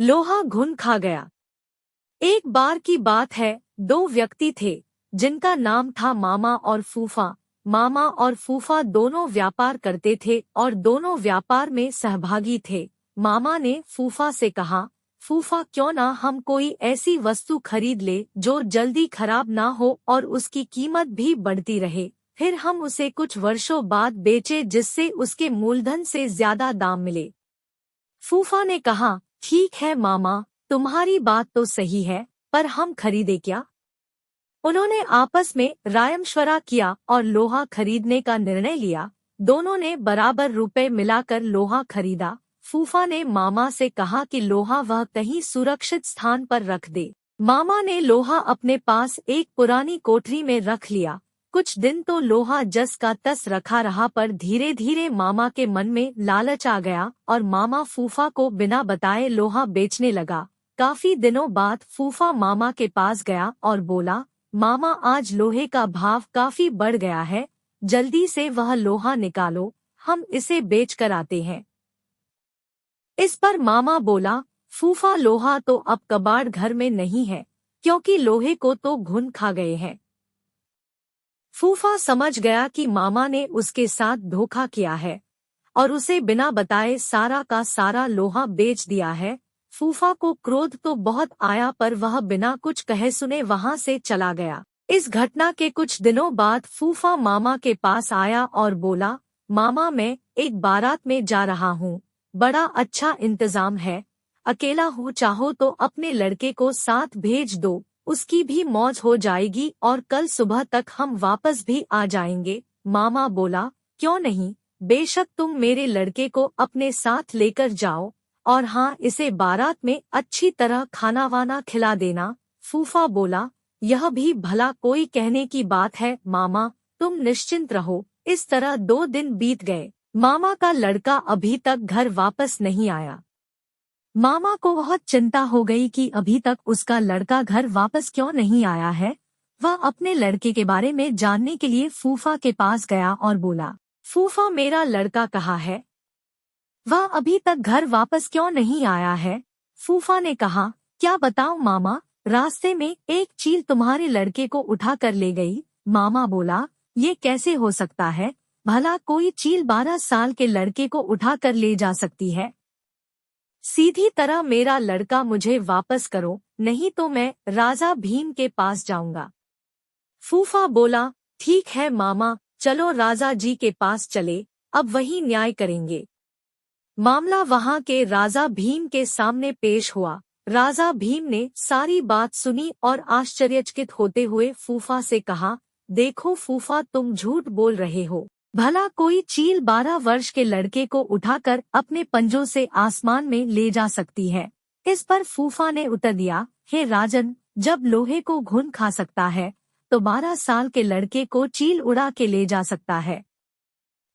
लोहा घुन खा गया। एक बार की बात है, दो व्यक्ति थे जिनका नाम था मामा और फूफा। मामा और फूफा दोनों व्यापार करते थे और दोनों व्यापार में सहभागी थे। मामा ने फूफा से कहा, फूफा क्यों ना हम कोई ऐसी वस्तु खरीद ले जो जल्दी खराब ना हो और उसकी कीमत भी बढ़ती रहे, फिर हम उसे कुछ वर्षों बाद बेचे जिससे उसके मूलधन से ज्यादा दाम मिले। फूफा ने कहा, ठीक है मामा, तुम्हारी बात तो सही है, पर हम खरीदे क्या? उन्होंने आपस में राय-मशवरा किया और लोहा खरीदने का निर्णय लिया। दोनों ने बराबर रुपए मिलाकर लोहा खरीदा। फूफा ने मामा से कहा कि लोहा वह कहीं सुरक्षित स्थान पर रख दे। मामा ने लोहा अपने पास एक पुरानी कोठरी में रख लिया। कुछ दिन तो लोहा जस का तस रखा रहा, पर धीरे धीरे मामा के मन में लालच आ गया और मामा फूफा को बिना बताए लोहा बेचने लगा। काफी दिनों बाद फूफा मामा के पास गया और बोला, मामा आज लोहे का भाव काफी बढ़ गया है, जल्दी से वह लोहा निकालो, हम इसे बेच कर आते हैं। इस पर मामा बोला, फूफा लोहा तो अब कबाड़ घर में नहीं है, क्योंकि लोहे को तो घुन खा गए हैं। फूफा समझ गया कि मामा ने उसके साथ धोखा किया है और उसे बिना बताए सारा का सारा लोहा बेच दिया है। फूफा को क्रोध तो बहुत आया, पर वह बिना कुछ कहे सुने वहां से चला गया। इस घटना के कुछ दिनों बाद फूफा मामा के पास आया और बोला, मामा मैं एक बारात में जा रहा हूँ, बड़ा अच्छा इंतजाम है, अकेला हूँ, चाहो तो अपने लड़के को साथ भेज दो, उसकी भी मौज हो जाएगी और कल सुबह तक हम वापस भी आ जाएंगे। मामा बोला, क्यों नहीं, बेशक तुम मेरे लड़के को अपने साथ लेकर जाओ, और हाँ, इसे बारात में अच्छी तरह खाना वाना खिला देना। फूफा बोला, यह भी भला कोई कहने की बात है मामा, तुम निश्चिंत रहो। इस तरह 2 दिन बीत गए। मामा का लड़का अभी तक घर वापस नहीं आया। मामा को बहुत चिंता हो गई कि अभी तक उसका लड़का घर वापस क्यों नहीं आया है। वह अपने लड़के के बारे में जानने के लिए फूफा के पास गया और बोला, फूफा मेरा लड़का कहाँ है? वह अभी तक घर वापस क्यों नहीं आया है? फूफा ने कहा, क्या बताऊं मामा, रास्ते में एक चील तुम्हारे लड़के को उठा कर ले गई। मामा बोला, ये कैसे हो सकता है, भला कोई चील 12 साल के लड़के को उठा कर ले जा सकती है? सीधी तरह मेरा लड़का मुझे वापस करो, नहीं तो मैं राजा भीम के पास जाऊंगा। फूफा बोला, ठीक है मामा, चलो राजा जी के पास चले, अब वही न्याय करेंगे। मामला वहां के राजा भीम के सामने पेश हुआ। राजा भीम ने सारी बात सुनी और आश्चर्यचकित होते हुए फूफा से कहा, देखो फूफा, तुम झूठ बोल रहे हो, भला कोई चील 12 वर्ष के लड़के को उठाकर अपने पंजों से आसमान में ले जा सकती है? इस पर फूफा ने उत्तर दिया, हे राजन, जब लोहे को घुन खा सकता है तो 12 साल के लड़के को चील उड़ा के ले जा सकता है।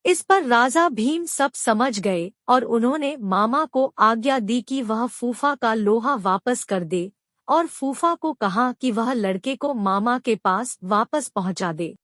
इस पर राजा भीम सब समझ गए और उन्होंने मामा को आज्ञा दी कि वह फूफा का लोहा वापस कर दे, और फूफा को कहा कि वह लड़के को मामा के पास वापस पहुंचा दे।